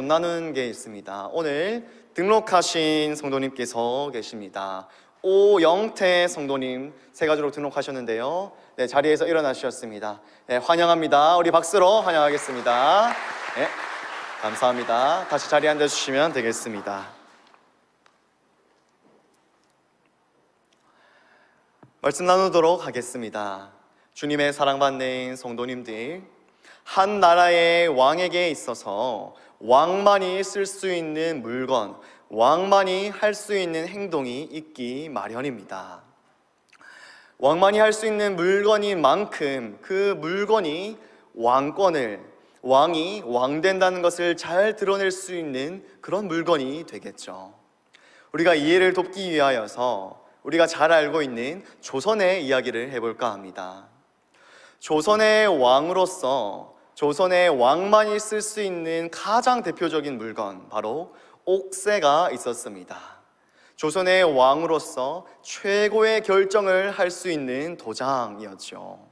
좀 나눈 게 있습니다. 오늘 등록하신 성도님께서 계십니다. 오영태 성도님 세 가지로 등록하셨는데요. 네, 자리에서 일어나주셨습니다. 네, 환영합니다. 우리 박수로 환영하겠습니다. 네, 감사합니다. 다시 자리에 앉아주시면 되겠습니다. 말씀 나누도록 하겠습니다. 주님의 사랑받는 성도님들, 한 나라의 왕에게 있어서 왕만이 쓸 수 있는 물건, 왕만이 할 수 있는 행동이 있기 마련입니다. 왕만이 할 수 있는 물건인 만큼 그 물건이 왕이 왕된다는 것을 잘 드러낼 수 있는 그런 물건이 되겠죠. 우리가 이해를 돕기 위하여서 우리가 잘 알고 있는 조선의 이야기를 해볼까 합니다. 조선의 왕으로서 조선의 왕만이 쓸 수 있는 가장 대표적인 물건, 바로 옥새가 있었습니다. 조선의 왕으로서 최고의 결정을 할 수 있는 도장이었죠.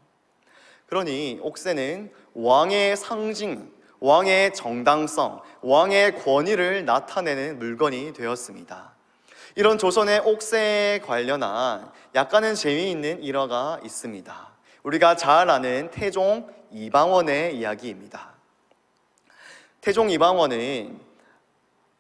그러니 옥새는 왕의 상징, 왕의 정당성, 왕의 권위를 나타내는 물건이 되었습니다. 이런 조선의 옥새에 관련한 약간은 재미있는 일화가 있습니다. 우리가 잘 아는 태종 이방원의 이야기입니다. 태종 이방원은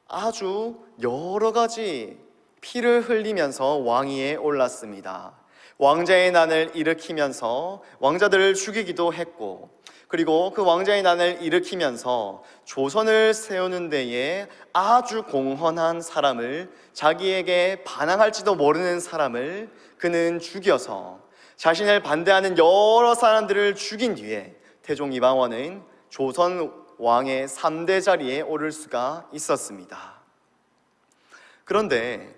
아주 여러 가지 피를 흘리면서 왕위에 올랐습니다. 왕자의 난을 일으키면서 왕자들을 죽이기도 했고, 그리고 그 왕자의 난을 일으키면서 조선을 세우는 데에 아주 공헌한 사람을, 자기에게 반항할지도 모르는 사람을 그는 죽여서 자신을 반대하는 여러 사람들을 죽인 뒤에 태종 이방원은 조선 왕의 3대 자리에 오를 수가 있었습니다. 그런데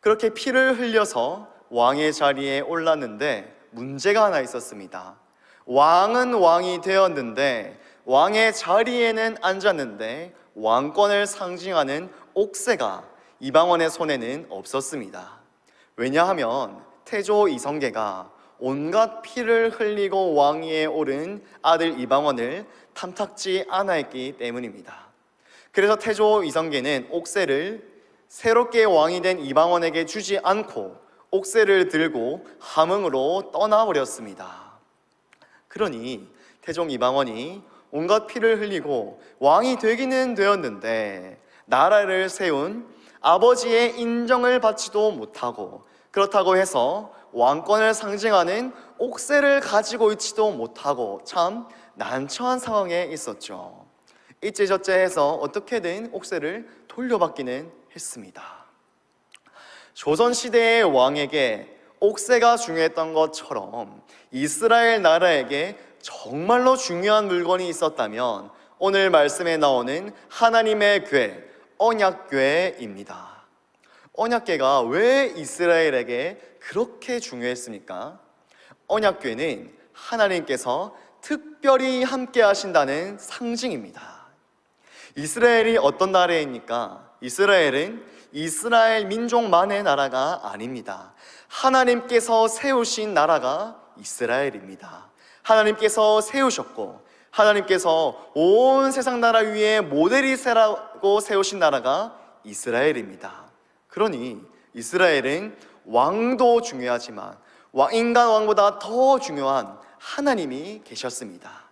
그렇게 피를 흘려서 왕의 자리에 올랐는데 문제가 하나 있었습니다. 왕은 왕이 되었는데, 왕의 자리에는 앉았는데 왕권을 상징하는 옥새가 이방원의 손에는 없었습니다. 왜냐하면 태조 이성계가 온갖 피를 흘리고 왕위에 오른 아들 이방원을 탐탁지 않아 했기 때문입니다. 그래서 태조 이성계는 옥새를 새롭게 왕이 된 이방원에게 주지 않고 옥새를 들고 함흥으로 떠나버렸습니다. 그러니 태종 이방원이 온갖 피를 흘리고 왕이 되기는 되었는데 나라를 세운 아버지의 인정을 받지도 못하고, 그렇다고 해서 왕권을 상징하는 옥새를 가지고 있지도 못하고 참 난처한 상황에 있었죠. 이째저째 해서 어떻게든 옥새를 돌려받기는 했습니다. 조선시대의 왕에게 옥새가 중요했던 것처럼 이스라엘 나라에게 정말로 중요한 물건이 있었다면 오늘 말씀에 나오는 하나님의 궤, 언약궤입니다. 언약궤가 왜 이스라엘에게 그렇게 중요했습니까? 언약궤는 하나님께서 특별히 함께 하신다는 상징입니다. 이스라엘이 어떤 나라입니까? 이스라엘은 이스라엘 민족만의 나라가 아닙니다. 하나님께서 세우신 나라가 이스라엘입니다. 하나님께서 세우셨고, 하나님께서 온 세상 나라 위에 모델이라고 세우신 나라가 이스라엘입니다. 그러니 이스라엘은 왕도 중요하지만 인간 왕보다 더 중요한 하나님이 계셨습니다.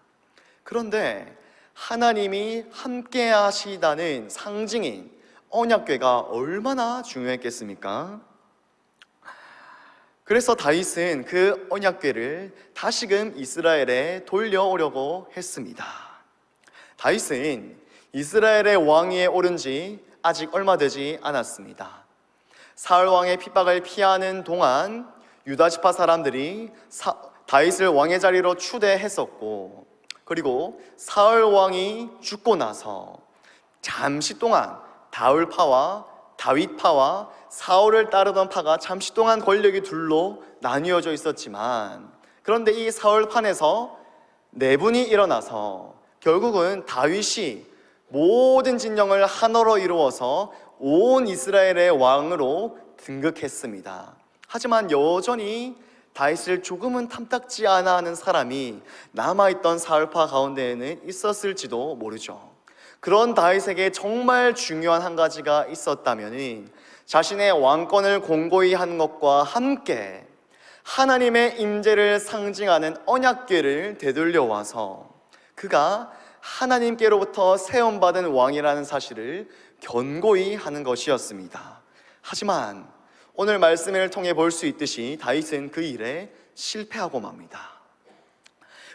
그런데 하나님이 함께 하시다는 상징인 언약궤가 얼마나 중요했겠습니까? 그래서 다윗은 그 언약궤를 다시금 이스라엘에 돌려오려고 했습니다. 다윗은 이스라엘의 왕위에 오른 지 아직 얼마 되지 않았습니다. 사울 왕의 핍박을 피하는 동안 유다 지파 사람들이 다윗을 왕의 자리로 추대했었고, 그리고 사울 왕이 죽고 나서 잠시 동안 다윗파와 사울을 따르던 파가 잠시 동안 권력이 둘로 나뉘어져 있었지만, 그런데 이 사울판에서 내분이 일어나서 결국은 다윗이 모든 진영을 하나로 이루어서 온 이스라엘의 왕으로 등극했습니다. 하지만 여전히 다윗을 조금은 탐탁지 않아 하는 사람이 남아있던 사울파 가운데에는 있었을지도 모르죠. 그런 다윗에게 정말 중요한 한 가지가 있었다면 자신의 왕권을 공고히 한 것과 함께 하나님의 임재를 상징하는 언약궤를 되돌려와서 그가 하나님께로부터 세움받은 왕이라는 사실을 견고히 하는 것이었습니다. 하지만 오늘 말씀을 통해 볼 수 있듯이 다윗은 그 일에 실패하고 맙니다.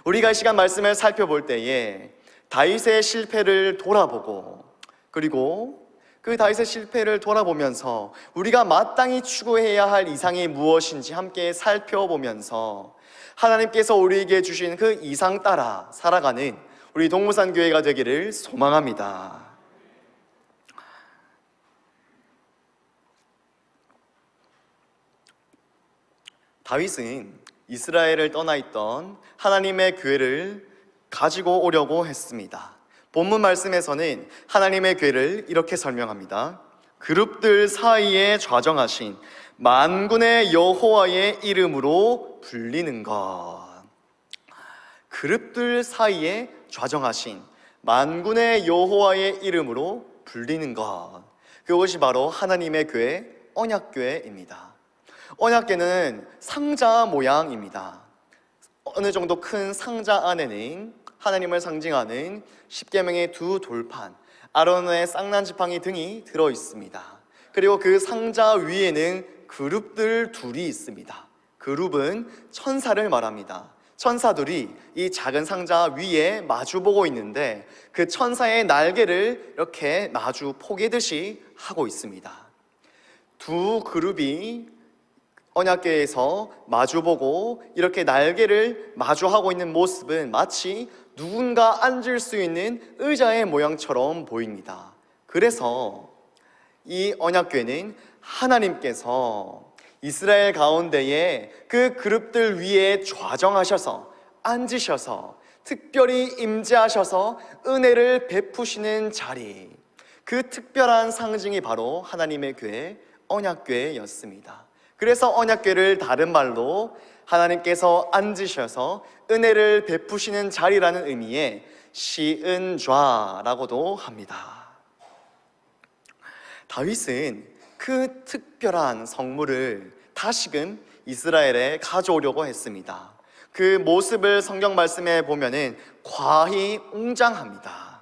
우리가 이 시간 말씀을 살펴볼 때에 다윗의 실패를 돌아보고, 그리고 그 다윗의 실패를 돌아보면서 우리가 마땅히 추구해야 할 이상이 무엇인지 함께 살펴보면서 하나님께서 우리에게 주신 그 이상 따라 살아가는 우리 동무산 교회가 되기를 소망합니다. 다윗은 이스라엘을 떠나 있던 하나님의 교회를 가지고 오려고 했습니다. 본문 말씀에서는 하나님의 교회를 이렇게 설명합니다. 그룹들 사이에 좌정하신 만군의 여호와의 이름으로 불리는 것. 그룹들 사이에 좌정하신 만군의 여호와의 이름으로 불리는 것. 그것이 바로 하나님의 교회, 언약교회입니다. 언약궤는 상자 모양입니다. 어느 정도 큰 상자 안에는 하나님을 상징하는 십계명의 두 돌판, 아론의 쌍난지팡이 등이 들어 있습니다. 그리고 그 상자 위에는 그룹들 둘이 있습니다. 그룹은 천사를 말합니다. 천사들이 이 작은 상자 위에 마주보고 있는데 그 천사의 날개를 이렇게 마주 포개듯이 하고 있습니다. 두 그룹이 언약궤에서 마주보고 이렇게 날개를 마주하고 있는 모습은 마치 누군가 앉을 수 있는 의자의 모양처럼 보입니다. 그래서 이 언약궤는 하나님께서 이스라엘 가운데에 그 그룹들 위에 좌정하셔서 앉으셔서 특별히 임재하셔서 은혜를 베푸시는 자리, 그 특별한 상징이 바로 하나님의 교회, 언약궤였습니다. 그래서 언약궤를 다른 말로 하나님께서 앉으셔서 은혜를 베푸시는 자리라는 의미의 시은좌라고도 합니다. 다윗은 그 특별한 성물을 다시금 이스라엘에 가져오려고 했습니다. 그 모습을 성경 말씀에 보면은 과히 웅장합니다.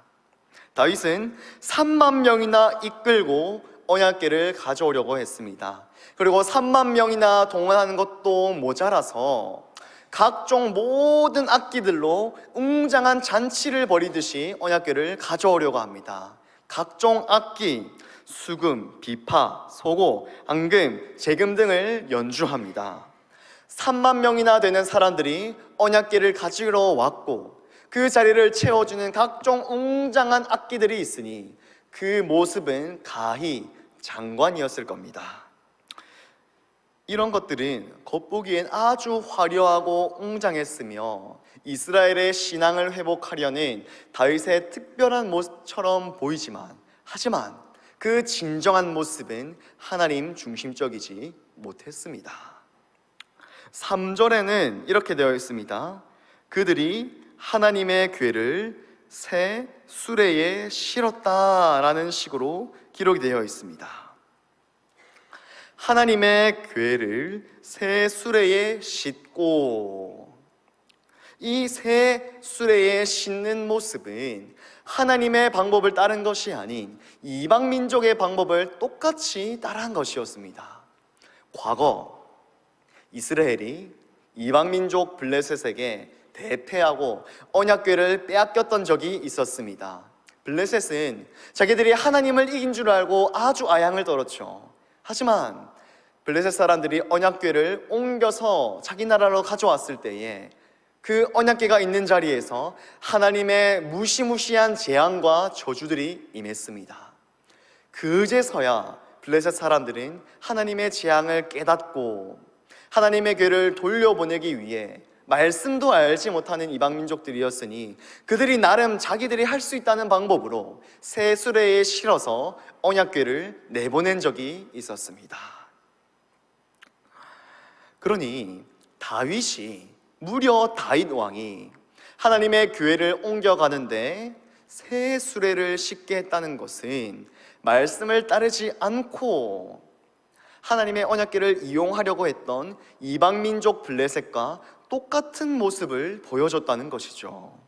다윗은 3만 명이나 이끌고 언약궤를 가져오려고 했습니다. 그리고 3만 명이나 동원하는 것도 모자라서 각종 모든 악기들로 웅장한 잔치를 벌이듯이 언약궤를 가져오려고 합니다. 각종 악기, 수금, 비파, 소고, 앙금, 재금 등을 연주합니다. 3만 명이나 되는 사람들이 언약궤를 가지러 왔고 그 자리를 채워주는 각종 웅장한 악기들이 있으니 그 모습은 가히 장관이었을 겁니다. 이런 것들은 겉보기엔 아주 화려하고 웅장했으며 이스라엘의 신앙을 회복하려는 다윗의 특별한 모습처럼 보이지만, 하지만 그 진정한 모습은 하나님 중심적이지 못했습니다. 3절에는 이렇게 되어 있습니다. 그들이 하나님의 궤를 새 수레에 실었다라는 식으로 기록이 되어 있습니다. 하나님의 궤를 새 수레에 싣고, 이 새 수레에 싣는 모습은 하나님의 방법을 따른 것이 아닌 이방 민족의 방법을 똑같이 따라한 것이었습니다. 과거 이스라엘이 이방 민족 블레셋에게 대패하고 언약궤를 빼앗겼던 적이 있었습니다. 블레셋은 자기들이 하나님을 이긴 줄 알고 아주 아양을 떨었죠. 하지만 블레셋 사람들이 언약궤를 옮겨서 자기 나라로 가져왔을 때에 그 언약궤가 있는 자리에서 하나님의 무시무시한 재앙과 저주들이 임했습니다. 그제서야 블레셋 사람들은 하나님의 재앙을 깨닫고 하나님의 궤를 돌려보내기 위해 말씀도 알지 못하는 이방 민족들이었으니 그들이 나름 자기들이 할 수 있다는 방법으로 새 수레에 실어서 언약궤를 내보낸 적이 있었습니다. 그러니 다윗이, 무려 다윗 왕이 하나님의 교회를 옮겨가는데 새 수레를 싣게 했다는 것은 말씀을 따르지 않고 하나님의 언약궤를 이용하려고 했던 이방민족 블레셋과 똑같은 모습을 보여줬다는 것이죠.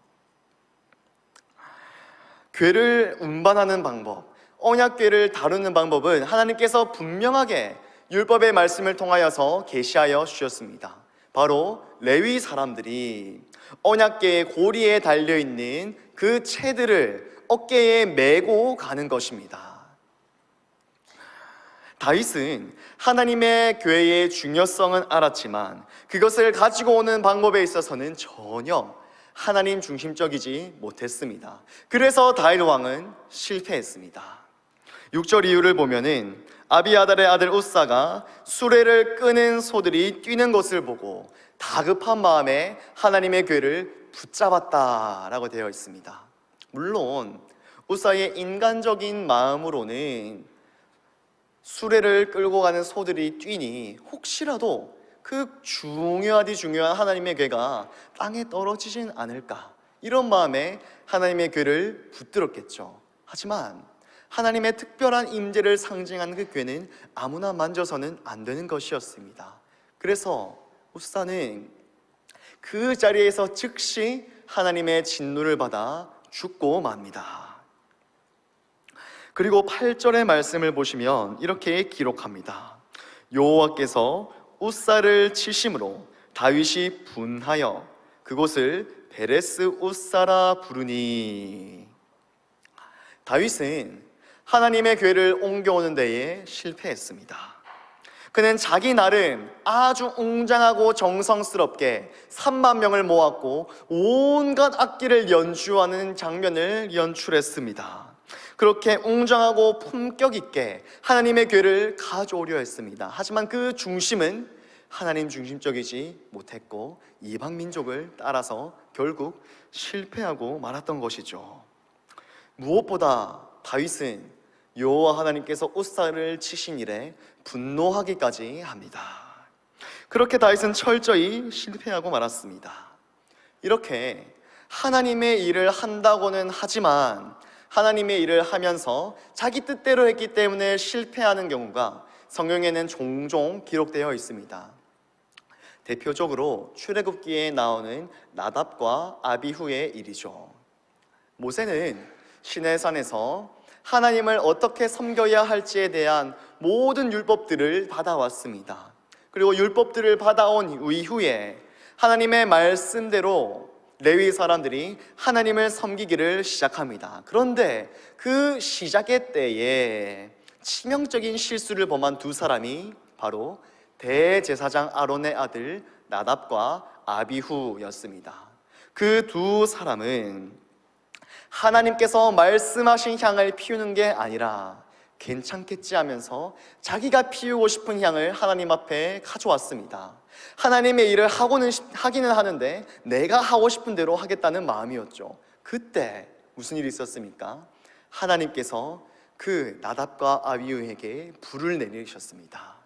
궤를 운반하는 방법, 언약궤를 다루는 방법은 하나님께서 분명하게 율법의 말씀을 통하여서 계시하여 주셨습니다. 바로 레위 사람들이 언약궤의 고리에 달려있는 그 채들을 어깨에 메고 가는 것입니다. 다윗은 하나님의 궤의 중요성은 알았지만 그것을 가지고 오는 방법에 있어서는 전혀 하나님 중심적이지 못했습니다. 그래서 다윗 왕은 실패했습니다. 6절 이유를 보면은 아비아달의 아들 우사가 수레를 끄는 소들이 뛰는 것을 보고 다급한 마음에 하나님의 궤를 붙잡았다라고 되어 있습니다. 물론 우사의 인간적인 마음으로는 수레를 끌고 가는 소들이 뛰니 혹시라도 그 중요한 하나님의 궤가 땅에 떨어지진 않을까, 이런 마음에 하나님의 궤를 붙들었겠죠. 하지만 하나님의 특별한 임재를 상징하는 그 궤는 아무나 만져서는 안 되는 것이었습니다. 그래서 우사는 그 자리에서 즉시 하나님의 진노를 받아 죽고 맙니다. 그리고 8절의 말씀을 보시면 이렇게 기록합니다. 여호와께서 우사를 치심으로 다윗이 분하여 그곳을 베레스 우사라 부르니. 다윗은 하나님의 궤를 옮겨오는 데에 실패했습니다. 그는 자기 나름 아주 웅장하고 정성스럽게 3만 명을 모았고 온갖 악기를 연주하는 장면을 연출했습니다. 그렇게 웅장하고 품격 있게 하나님의 궤를 가져오려 했습니다. 하지만 그 중심은 하나님 중심적이지 못했고 이방 민족을 따라서 결국 실패하고 말았던 것이죠. 무엇보다 다윗은 여호와 하나님께서 우사를 치신 일에 분노하기까지 합니다. 그렇게 다윗은 철저히 실패하고 말았습니다. 이렇게 하나님의 일을 한다고는 하지만 하나님의 일을 하면서 자기 뜻대로 했기 때문에 실패하는 경우가 성경에는 종종 기록되어 있습니다. 대표적으로 출애굽기에 나오는 나답과 아비후의 일이죠. 모세는 시내산에서 하나님을 어떻게 섬겨야 할지에 대한 모든 율법들을 받아왔습니다. 그리고 율법들을 받아온 이후에 하나님의 말씀대로 레위 사람들이 하나님을 섬기기를 시작합니다. 그런데 그 시작의 때에 치명적인 실수를 범한 두 사람이 바로 대제사장 아론의 아들 나답과 아비후였습니다. 그 두 사람은 하나님께서 말씀하신 향을 피우는 게 아니라 괜찮겠지 하면서 자기가 피우고 싶은 향을 하나님 앞에 가져왔습니다. 하나님의 일을 하기는 하는데 내가 하고 싶은 대로 하겠다는 마음이었죠. 그때 무슨 일이 있었습니까? 하나님께서 그 나답과 아비후에게 불을 내리셨습니다.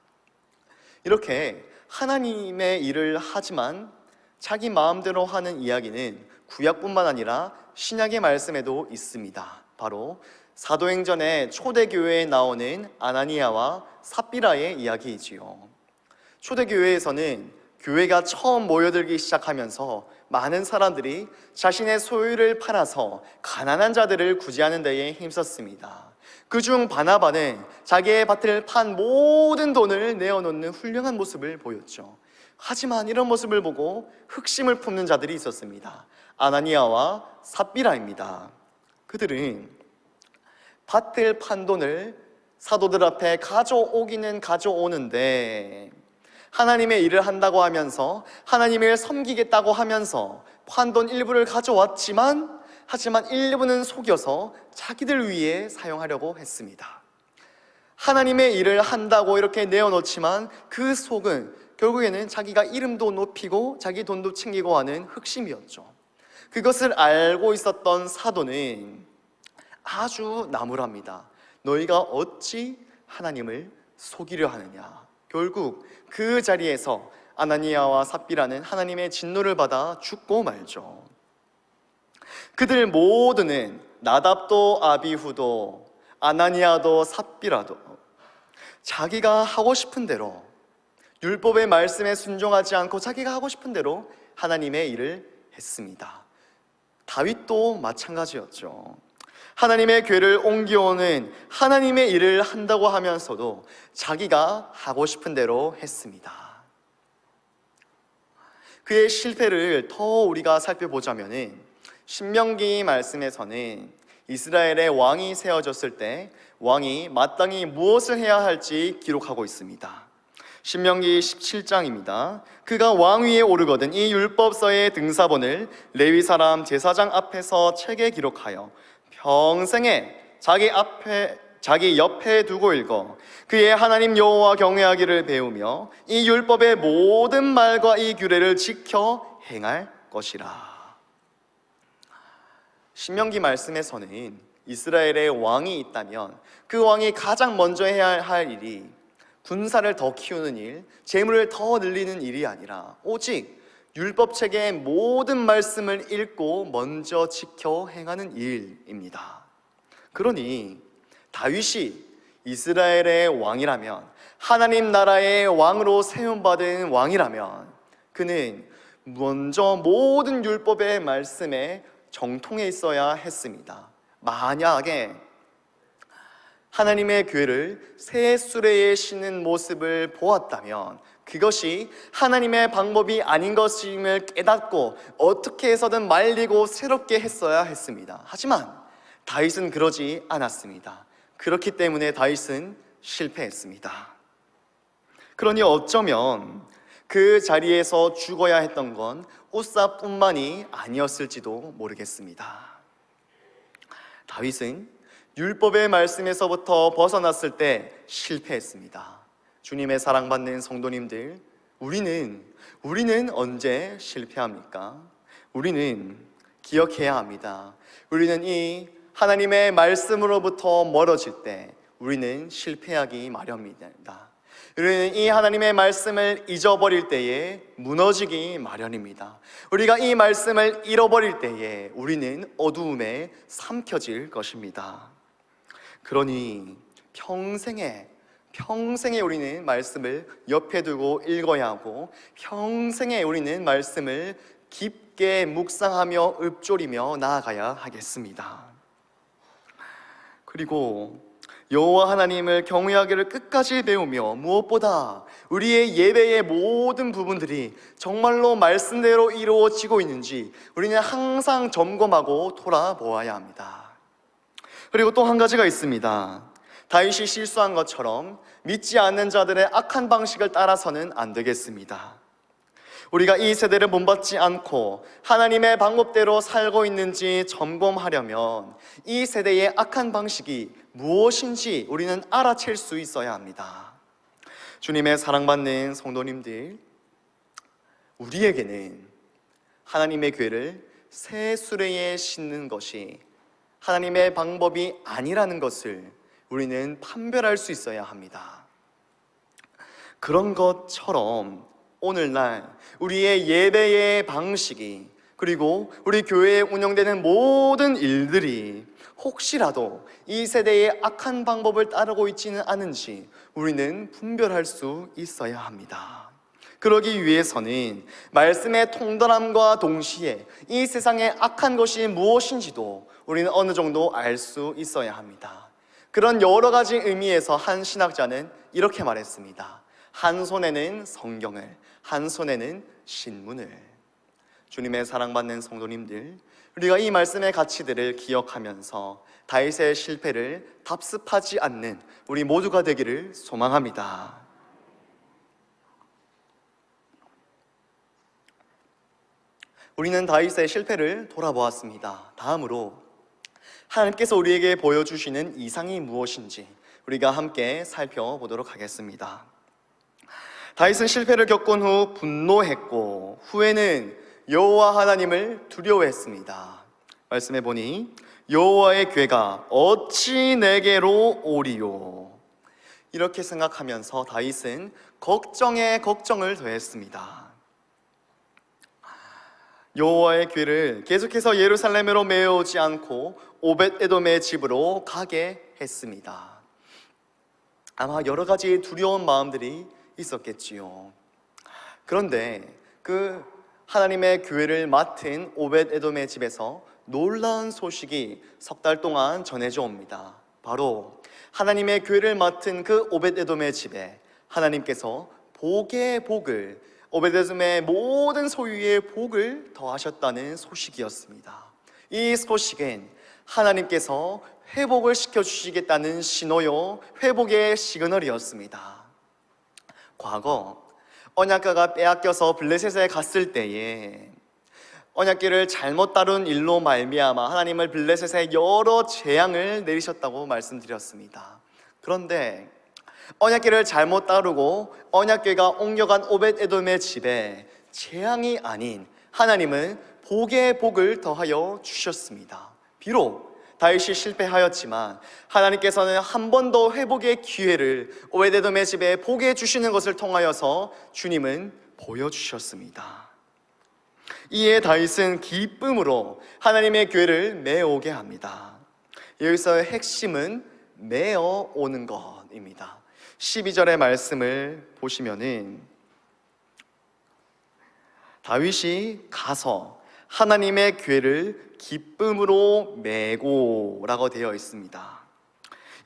이렇게 하나님의 일을 하지만 자기 마음대로 하는 이야기는 구약뿐만 아니라 신약의 말씀에도 있습니다. 바로 사도행전의 초대교회에 나오는 아나니아와 삽비라의 이야기이지요. 초대교회에서는 교회가 처음 모여들기 시작하면서 많은 사람들이 자신의 소유를 팔아서 가난한 자들을 구제하는 데에 힘썼습니다. 그중 바나바는 자기의 밭을 판 모든 돈을 내어놓는 훌륭한 모습을 보였죠. 하지만 이런 모습을 보고 흑심을 품는 자들이 있었습니다. 아나니아와 삽비라입니다. 그들은 밭을 판 돈을 사도들 앞에 가져오기는 가져오는데 하나님의 일을 한다고 하면서 하나님을 섬기겠다고 하면서 판 돈 일부를 가져왔지만 하지만 일부는 속여서 자기들 위해 사용하려고 했습니다. 하나님의 일을 한다고 이렇게 내어놓지만 그 속은 결국에는 자기가 이름도 높이고 자기 돈도 챙기고 하는 흑심이었죠. 그것을 알고 있었던 사도는 아주 나무랍니다. 너희가 어찌 하나님을 속이려 하느냐. 결국 그 자리에서 아나니아와 삽비라는 하나님의 진노를 받아 죽고 말죠. 그들 모두는 나답도 아비후도 아나니아도 삽비라도 자기가 하고 싶은 대로 율법의 말씀에 순종하지 않고 자기가 하고 싶은 대로 하나님의 일을 했습니다. 다윗도 마찬가지였죠. 하나님의 궤를 옮겨오는 하나님의 일을 한다고 하면서도 자기가 하고 싶은 대로 했습니다. 그의 실패를 더 우리가 살펴보자면 신명기 말씀에서는 이스라엘의 왕이 세워졌을 때 왕이 마땅히 무엇을 해야 할지 기록하고 있습니다. 신명기 17장입니다. 그가 왕위에 오르거든 이 율법서의 등사본을 레위 사람 제사장 앞에서 책에 기록하여 평생에 자기 옆에 두고 읽어 그의 하나님 여호와 경외하기를 배우며 이 율법의 모든 말과 이 규례를 지켜 행할 것이라. 신명기 말씀에서는 이스라엘의 왕이 있다면 그 왕이 가장 먼저 해야 할 일이 군사를 더 키우는 일, 재물을 더 늘리는 일이 아니라 오직 율법책의 모든 말씀을 읽고 먼저 지켜 행하는 일입니다. 그러니 다윗이 이스라엘의 왕이라면, 하나님 나라의 왕으로 세움받은 왕이라면 그는 먼저 모든 율법의 말씀에 정통해 있어야 했습니다. 만약에 하나님의 궤를 새 수레에 싣는 모습을 보았다면 그것이 하나님의 방법이 아닌 것임을 깨닫고 어떻게 해서든 말리고 새롭게 했어야 했습니다. 하지만 다윗은 그러지 않았습니다. 그렇기 때문에 다윗은 실패했습니다. 그러니 어쩌면 그 자리에서 죽어야 했던 건 우사뿐만이 아니었을지도 모르겠습니다. 다윗은 율법의 말씀에서부터 벗어났을 때 실패했습니다. 주님의 사랑받는 성도님들, 우리는 언제 실패합니까? 우리는 기억해야 합니다. 우리는 이 하나님의 말씀으로부터 멀어질 때 우리는 실패하기 마련입니다. 우리는 이 하나님의 말씀을 잊어버릴 때에 무너지기 마련입니다. 우리가 이 말씀을 잃어버릴 때에 우리는 어두움에 삼켜질 것입니다. 그러니 평생에 우리는 말씀을 옆에 두고 읽어야 하고 평생에 우리는 말씀을 깊게 묵상하며 읊조리며 나아가야 하겠습니다. 그리고 여호와 하나님을 경외하기를 끝까지 배우며 무엇보다 우리의 예배의 모든 부분들이 정말로 말씀대로 이루어지고 있는지 우리는 항상 점검하고 돌아보아야 합니다. 그리고 또 한 가지가 있습니다. 다윗이 실수한 것처럼 믿지 않는 자들의 악한 방식을 따라서는 안 되겠습니다. 우리가 이 세대를 본받지 않고 하나님의 방법대로 살고 있는지 점검하려면 이 세대의 악한 방식이 무엇인지 우리는 알아챌 수 있어야 합니다. 주님의 사랑받는 성도님들, 우리에게는 하나님의 궤를 새 수레에 싣는 것이 하나님의 방법이 아니라는 것을 우리는 판별할 수 있어야 합니다. 그런 것처럼 오늘날 우리의 예배의 방식이 그리고 우리 교회에 운영되는 모든 일들이 혹시라도 이 세대의 악한 방법을 따르고 있지는 않은지 우리는 분별할 수 있어야 합니다. 그러기 위해서는 말씀의 통달함과 동시에 이 세상의 악한 것이 무엇인지도 우리는 어느 정도 알 수 있어야 합니다. 그런 여러 가지 의미에서 한 신학자는 이렇게 말했습니다. 한 손에는 성경을, 한 손에는 신문을. 주님의 사랑받는 성도님들, 우리가 이 말씀의 가치들을 기억하면서 다윗의 실패를 답습하지 않는 우리 모두가 되기를 소망합니다. 우리는 다윗의 실패를 돌아보았습니다. 다음으로 하나님께서 우리에게 보여주시는 이상이 무엇인지 우리가 함께 살펴보도록 하겠습니다. 다윗은 실패를 겪은 후 분노했고 후에는 여호와 하나님을 두려워했습니다. 말씀해 보니 여호와의 궤가 어찌 내게로 오리요, 이렇게 생각하면서 다윗은 걱정에 걱정을 더했습니다. 여호와의 궤를 계속해서 예루살렘으로 메어오지 않고 오벳에돔의 집으로 가게 했습니다. 아마 여러 가지 두려운 마음들이 있었겠지요. 그런데 그 하나님의 교회를 맡은 오벳에돔의 집에서 놀라운 소식이 석 달 동안 전해져 옵니다. 바로 하나님의 교회를 맡은 그 오벳에돔의 집에 하나님께서 복의 복을, 오벳에돔의 모든 소유의 복을 더하셨다는 소식이었습니다. 이 소식은 하나님께서 회복을 시켜주시겠다는 신호요, 회복의 시그널이었습니다. 과거 언약궤가 빼앗겨서 블레셋에 갔을 때에 언약궤를 잘못 다룬 일로 말미암아 하나님을 블레셋에 여러 재앙을 내리셨다고 말씀드렸습니다. 그런데 언약궤를 잘못 다루고 언약궤가 옮겨간 오벳에돔의 집에 재앙이 아닌 하나님은 복의 복을 더하여 주셨습니다. 비록 다윗이 실패하였지만 하나님께서는 한 번 더 회복의 기회를 오벳에돔의 집에 복에 주시는 것을 통하여서 주님은 보여주셨습니다. 이에 다윗은 기쁨으로 하나님의 교회를 메어오게 합니다. 여기서의 핵심은 메어오는 것입니다. 12절의 말씀을 보시면은 다윗이 가서 하나님의 교회를 기쁨으로 메고 라고 되어 있습니다.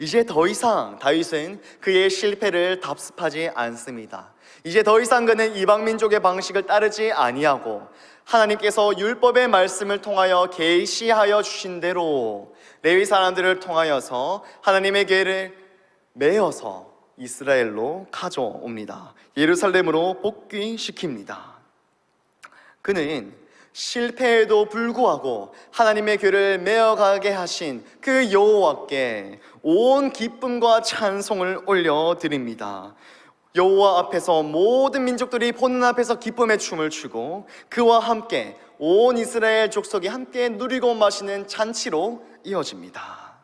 이제 더 이상 다윗은 그의 실패를 답습하지 않습니다. 이제 더 이상 그는 이방 민족의 방식을 따르지 아니하고 하나님께서 율법의 말씀을 통하여 계시하여 주신 대로 레위 사람들을 통하여서 하나님의 교회를 메어서 이스라엘로 가져옵니다. 예루살렘으로 복귀시킵니다. 그는 실패에도 불구하고 하나님의 교회를 메어가게 하신 그 여호와께 온 기쁨과 찬송을 올려드립니다. 여호와 앞에서 모든 민족들이 보는 앞에서 기쁨의 춤을 추고 그와 함께 온 이스라엘 족속이 함께 누리고 마시는 잔치로 이어집니다.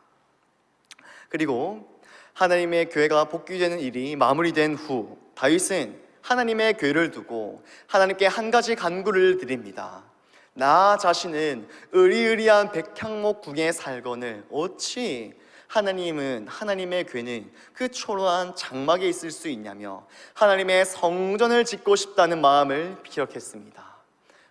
그리고 하나님의 교회가 복귀되는 일이 마무리된 후 다윗은 하나님의 교회를 두고 하나님께 한 가지 간구를 드립니다. 나 자신은 의리의리한 백향목 궁에 살거늘 어찌 하나님의 교회는 그 초라한 장막에 있을 수 있냐며 하나님의 성전을 짓고 싶다는 마음을 기억했습니다.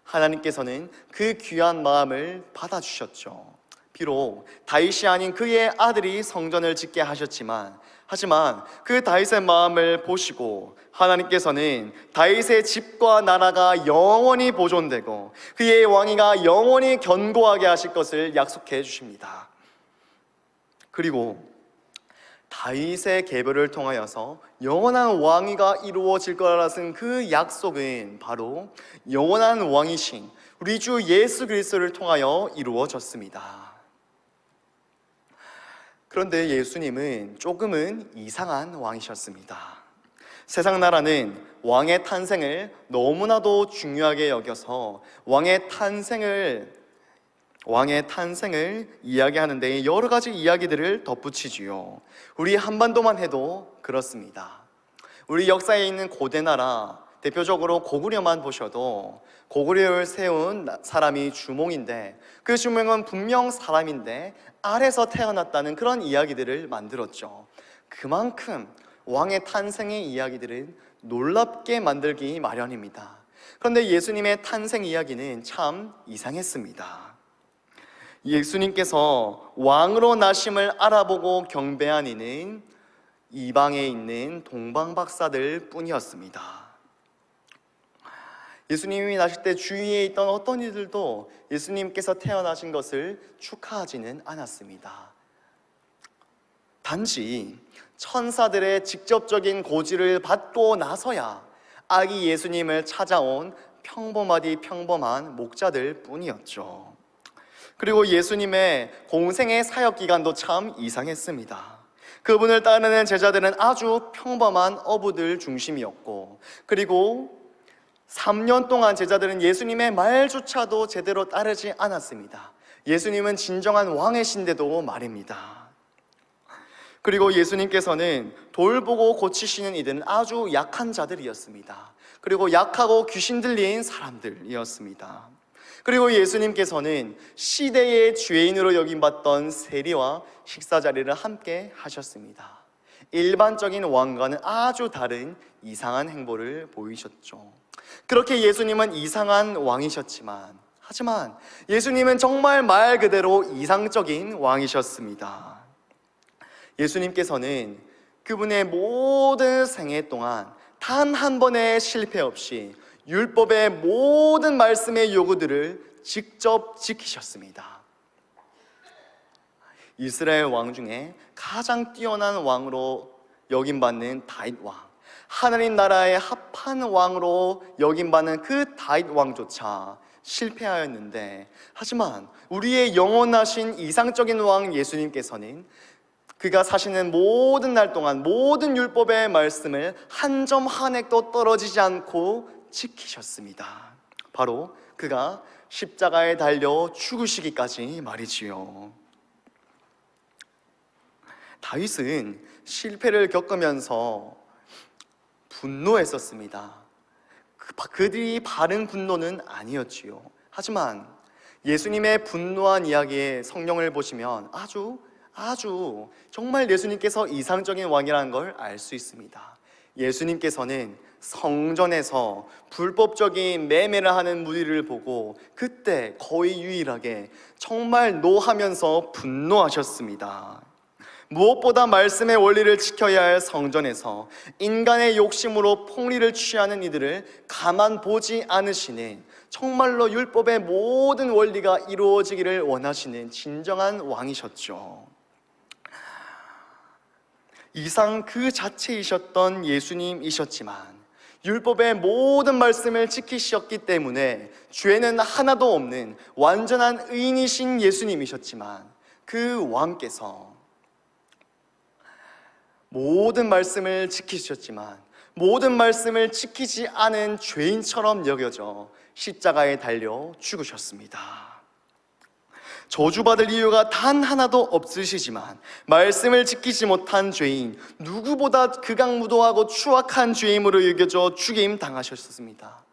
하나님께서는 그 귀한 마음을 받아주셨죠. 비록 다윗이 아닌 그의 아들이 성전을 짓게 하셨지만 하지만 그 다윗의 마음을 보시고 하나님께서는 다윗의 집과 나라가 영원히 보존되고 그의 왕위가 영원히 견고하게 하실 것을 약속해 주십니다. 그리고 다윗의 계보를 통하여서 영원한 왕위가 이루어질 거라는 그 약속은 바로 영원한 왕이신 우리 주 예수 그리스도를 통하여 이루어졌습니다. 그런데 예수님은 조금은 이상한 왕이셨습니다. 세상 나라는 왕의 탄생을 너무나도 중요하게 여겨서 왕의 탄생을 이야기하는데 여러 가지 이야기들을 덧붙이지요. 우리 한반도만 해도 그렇습니다. 우리 역사에 있는 고대 나라, 대표적으로 고구려만 보셔도 고구려를 세운 사람이 주몽인데 그 주몽은 분명 사람인데 알에서 태어났다는 그런 이야기들을 만들었죠. 그만큼 왕의 탄생의 이야기들은 놀랍게 만들기 마련입니다. 그런데 예수님의 탄생 이야기는 참 이상했습니다. 예수님께서 왕으로 나심을 알아보고 경배한 이는 이방에 있는 동방 박사들 뿐이었습니다. 예수님이 나실 때 주위에 있던 어떤 이들도 예수님께서 태어나신 것을 축하하지는 않았습니다. 단지 천사들의 직접적인 고지를 받고 나서야 아기 예수님을 찾아온 평범하디 평범한 목자들 뿐이었죠. 그리고 예수님의 공생의 사역 기간도 참 이상했습니다. 그분을 따르는 제자들은 아주 평범한 어부들 중심이었고 그리고 3년 동안 제자들은 예수님의 말조차도 제대로 따르지 않았습니다. 예수님은 진정한 왕이신데도 말입니다. 그리고 예수님께서는 돌보고 고치시는 이들은 아주 약한 자들이었습니다. 그리고 약하고 귀신 들린 사람들이었습니다. 그리고 예수님께서는 시대의 죄인으로 여김받던 세리와 식사 자리를 함께 하셨습니다. 일반적인 왕과는 아주 다른 이상한 행보를 보이셨죠. 그렇게 예수님은 이상한 왕이셨지만, 하지만 예수님은 정말 말 그대로 이상적인 왕이셨습니다. 예수님께서는 그분의 모든 생애 동안 단 한 번의 실패 없이 율법의 모든 말씀의 요구들을 직접 지키셨습니다. 이스라엘 왕 중에 가장 뛰어난 왕으로 여김받는 다윗 왕, 하나님 나라의 합한 왕으로 여김받는 그 다윗 왕조차 실패하였는데, 하지만 우리의 영원하신 이상적인 왕 예수님께서는 그가 사시는 모든 날 동안 모든 율법의 말씀을 한 점 한 획도 떨어지지 않고 지키셨습니다. 바로 그가 십자가에 달려 죽으시기까지 말이지요. 다윗은 실패를 겪으면서 분노했었습니다. 그들이 바른 분노는 아니었지요. 하지만 예수님의 분노한 이야기의 성경을 보시면 아주 정말 예수님께서 이상적인 왕이라는 걸 알 수 있습니다. 예수님께서는 성전에서 불법적인 매매를 하는 무리를 보고 그때 거의 유일하게 정말 노하면서 분노하셨습니다. 무엇보다 말씀의 원리를 지켜야 할 성전에서 인간의 욕심으로 폭리를 취하는 이들을 가만 보지 않으시는, 정말로 율법의 모든 원리가 이루어지기를 원하시는 진정한 왕이셨죠. 이상 그 자체이셨던 예수님이셨지만 율법의 모든 말씀을 지키셨기 때문에 죄는 하나도 없는 완전한 의인이신 예수님이셨지만, 그 왕께서 모든 말씀을 지키셨지만 모든 말씀을 지키지 않은 죄인처럼 여겨져 십자가에 달려 죽으셨습니다. 저주받을 이유가 단 하나도 없으시지만 말씀을 지키지 못한 죄인, 누구보다 극악무도하고 추악한 죄인으로 여겨져 죽임 당하셨습니다.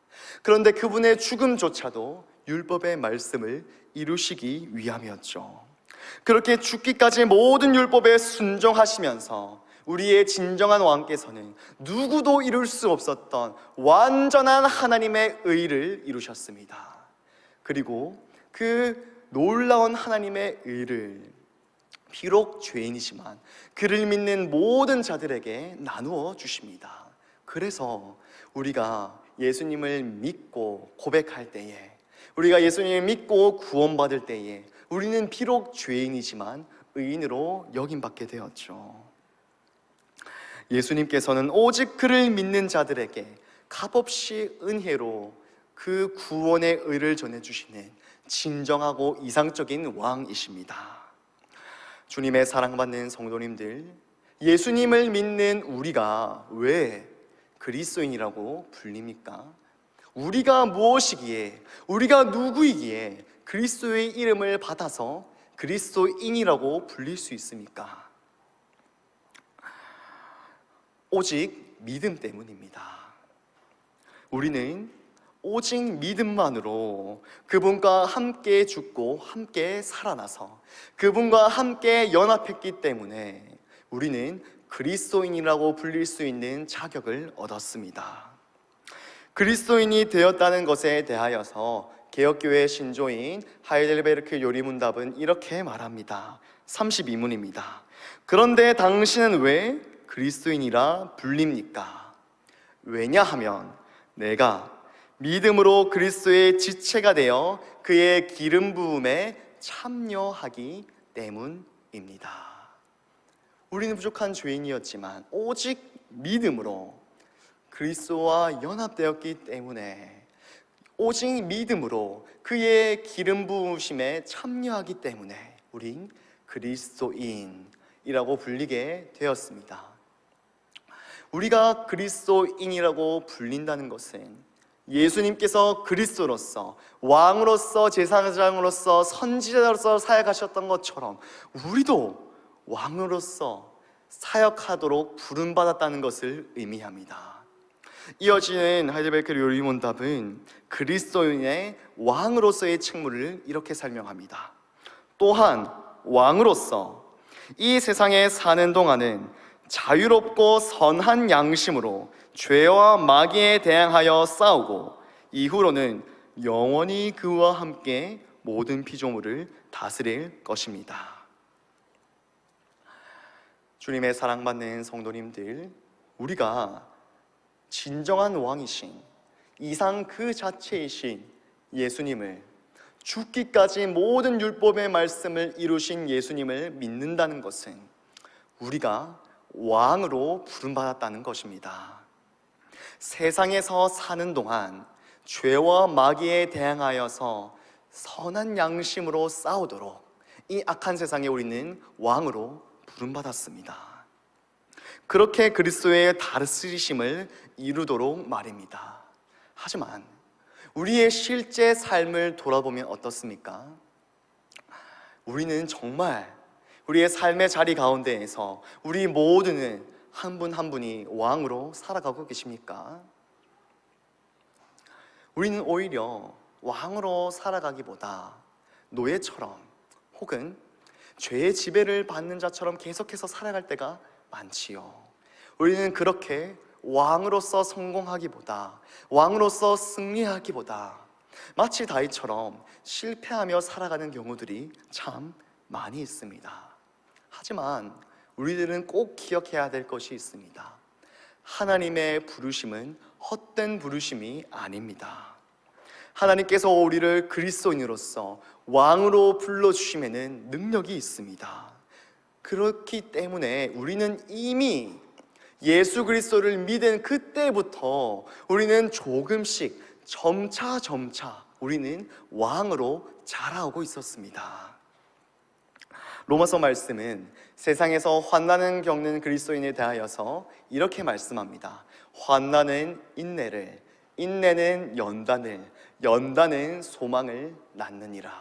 그런데 그분의 죽음조차도 율법의 말씀을 이루시기 위함이었죠. 그렇게 죽기까지 모든 율법에 순종하시면서 우리의 진정한 왕께서는 누구도 이룰 수 없었던 완전한 하나님의 의를 이루셨습니다. 그리고 그 놀라운 하나님의 의를 비록 죄인이지만 그를 믿는 모든 자들에게 나누어 주십니다. 그래서 우리가 예수님을 믿고 고백할 때에, 우리가 예수님을 믿고 구원받을 때에 우리는 비록 죄인이지만 의인으로 여김받게 되었죠. 예수님께서는 오직 그를 믿는 자들에게 값없이 은혜로 그 구원의 의를 전해주시는 진정하고 이상적인 왕이십니다. 주님의 사랑받는 성도님들, 예수님을 믿는 우리가 왜 그리스도인이라고 불립니까? 우리가 무엇이기에, 우리가 누구이기에 그리스도의 이름을 받아서 그리스도인이라고 불릴 수 있습니까? 오직 믿음 때문입니다. 우리는 오직 믿음만으로 그분과 함께 죽고 함께 살아나서 그분과 함께 연합했기 때문에 우리는 그리스도인이라고 불릴 수 있는 자격을 얻었습니다. 그리스도인이 되었다는 것에 대하여서 개혁교회 신조인 하이델베르크 요리문답은 이렇게 말합니다. 32문입니다. 그런데 당신은 왜 그리스도인이라 불립니까? 왜냐하면 내가 믿음으로 그리스도의 지체가 되어 그의 기름 부음에 참여하기 때문입니다. 우리는 부족한 죄인이었지만 오직 믿음으로 그리스도와 연합되었기 때문에, 오직 믿음으로 그의 기름 부으심에 참여하기 때문에 우린 그리스도인이라고 불리게 되었습니다. 우리가 그리스도인이라고 불린다는 것은 예수님께서 그리스도로서, 왕으로서, 제사장으로서, 선지자로서 사역하셨던 것처럼 우리도 왕으로서 사역하도록 부름받았다는 것을 의미합니다. 이어지는 하이델베르크 요리문답은 그리스도인의 왕으로서의 책무를 이렇게 설명합니다. 또한 왕으로서 이 세상에 사는 동안은 자유롭고 선한 양심으로 죄와 마귀에 대항하여 싸우고 이후로는 영원히 그와 함께 모든 피조물을 다스릴 것입니다. 주님의 사랑받는 성도님들, 우리가 진정한 왕이신, 이상 그 자체이신 예수님을, 죽기까지 모든 율법의 말씀을 이루신 예수님을 믿는다는 것은 우리가 왕으로 부름받았다는 것입니다. 세상에서 사는 동안 죄와 마귀에 대항하여서 선한 양심으로 싸우도록 이 악한 세상에 우리는 왕으로 부름받았습니다. 그렇게 그리스도의 다스리심을 이루도록 말입니다. 하지만 우리의 실제 삶을 돌아보면 어떻습니까? 우리는 정말 우리의 삶의 자리 가운데에서 우리 모두는 한 분 한 분이 왕으로 살아가고 계십니까? 우리는 오히려 왕으로 살아가기보다 노예처럼 혹은 죄의 지배를 받는 자처럼 계속해서 살아갈 때가 많지요. 우리는 그렇게 왕으로서 성공하기보다, 왕으로서 승리하기보다 마치 다윗처럼 실패하며 살아가는 경우들이 참 많이 있습니다. 하지만 우리들은 꼭 기억해야 될 것이 있습니다. 하나님의 부르심은 헛된 부르심이 아닙니다. 하나님께서 우리를 그리스도인으로서 왕으로 불러주심에는 능력이 있습니다. 그렇기 때문에 우리는 이미 예수 그리스도를 믿은 그때부터 우리는 조금씩 점차 우리는 왕으로 자라오고 있었습니다. 로마서 말씀은 세상에서 환난을 겪는 그리스도인에 대하여서 이렇게 말씀합니다. 환난은 인내를, 인내는 연단을, 연단은 소망을 낳느니라.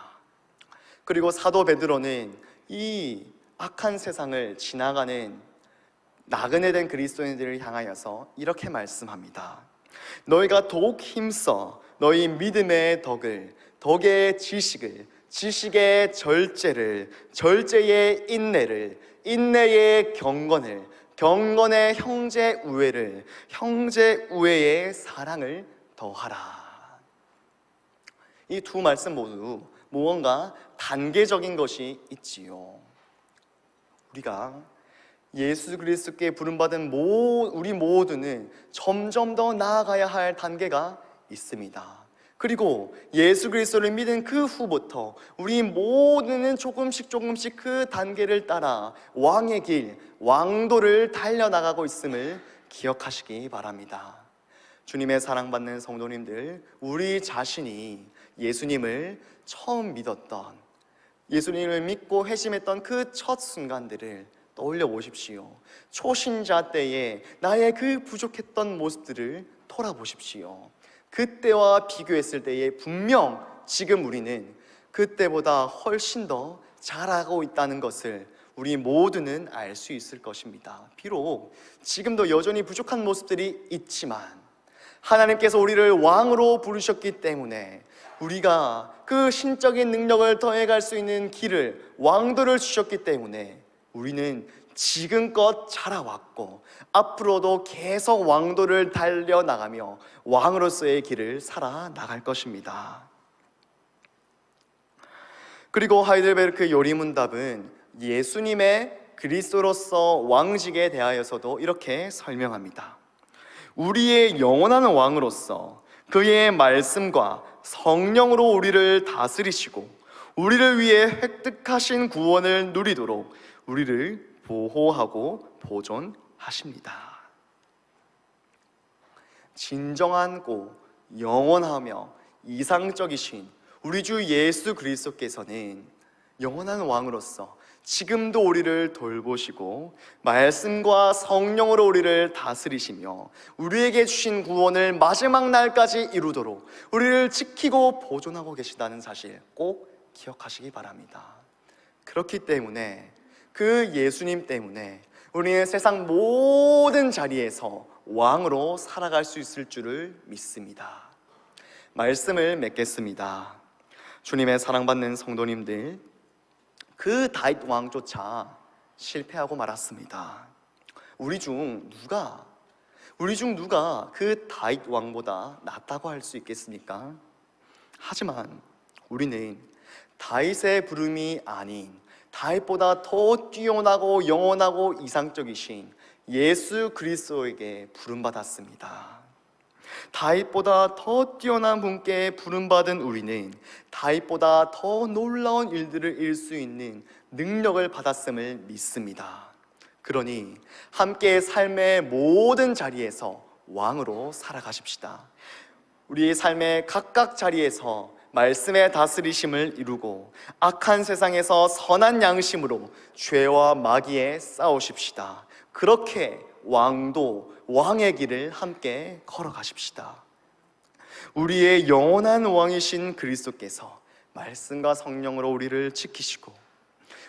그리고 사도 베드로는 이 악한 세상을 지나가는 나그네 된 그리스도인들을 향하여서 이렇게 말씀합니다. 너희가 더욱 힘써 너희 믿음의 덕을, 덕의 지식을, 지식의 절제를, 절제의 인내를, 인내의 경건을, 경건의 형제 우애를, 형제 우애의 사랑을 더하라. 이 두 말씀 모두 무언가 단계적인 것이 있지요. 우리가 예수 그리스도께 부름받은 우리 모두는 점점 더 나아가야 할 단계가 있습니다. 그리고 예수 그리스도를 믿은 그 후부터 우리 모두는 조금씩 그 단계를 따라 왕의 길, 왕도를 달려나가고 있음을 기억하시기 바랍니다. 주님의 사랑받는 성도님들, 우리 자신이 예수님을 처음 믿었던, 예수님을 믿고 회심했던 그 첫 순간들을 떠올려 보십시오. 초신자 때에 나의 그 부족했던 모습들을 돌아보십시오. 그때와 비교했을 때에 분명 지금 우리는 그때보다 훨씬 더 잘하고 있다는 것을 우리 모두는 알 수 있을 것입니다. 비록 지금도 여전히 부족한 모습들이 있지만 하나님께서 우리를 왕으로 부르셨기 때문에 우리가 그 신적인 능력을 더해갈 수 있는 길을, 왕도를 주셨기 때문에 우리는 지금껏 자라왔고 앞으로도 계속 왕도를 달려나가며 왕으로서의 길을 살아나갈 것입니다. 그리고 하이델베르크 요리문답은 예수님의 그리스도로서 왕직에 대하여서도 이렇게 설명합니다. 우리의 영원한 왕으로서 그의 말씀과 성령으로 우리를 다스리시고 우리를 위해 획득하신 구원을 누리도록 우리를 보호하고 보존하십니다. 진정하고 영원하며 이상적이신 우리 주 예수 그리스도께서는 영원한 왕으로서 지금도 우리를 돌보시고 말씀과 성령으로 우리를 다스리시며 우리에게 주신 구원을 마지막 날까지 이루도록 우리를 지키고 보존하고 계시다는 사실 꼭 기억하시기 바랍니다. 그렇기 때문에 그 예수님 때문에 우리는 세상 모든 자리에서 왕으로 살아갈 수 있을 줄을 믿습니다. 말씀을 맺겠습니다. 주님의 사랑받는 성도님들, 그 다윗 왕조차 실패하고 말았습니다. 우리 중 누가 그 다윗 왕보다 낫다고 할 수 있겠습니까? 하지만 우리는 다윗의 부름이 아닌 다윗보다 더 뛰어나고 영원하고 이상적이신 예수 그리스도에게 부름받았습니다. 다윗보다 더 뛰어난 분께 부름받은 우리는 다윗보다 더 놀라운 일들을 이룰 수 있는 능력을 받았음을 믿습니다. 그러니 함께 삶의 모든 자리에서 왕으로 살아가십시다. 우리의 삶의 각각 자리에서 말씀의 다스리심을 이루고 악한 세상에서 선한 양심으로 죄와 마귀에 싸우십시다. 그렇게 왕의 길을 함께 걸어가십시다. 우리의 영원한 왕이신 그리스도께서 말씀과 성령으로 우리를 지키시고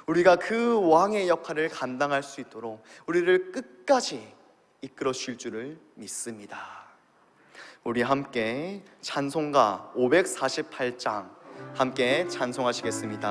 우리가 그 왕의 역할을 감당할 수 있도록 우리를 끝까지 이끌어 주실 줄을 믿습니다. 우리 함께 찬송가 548장 함께 찬송하시겠습니다.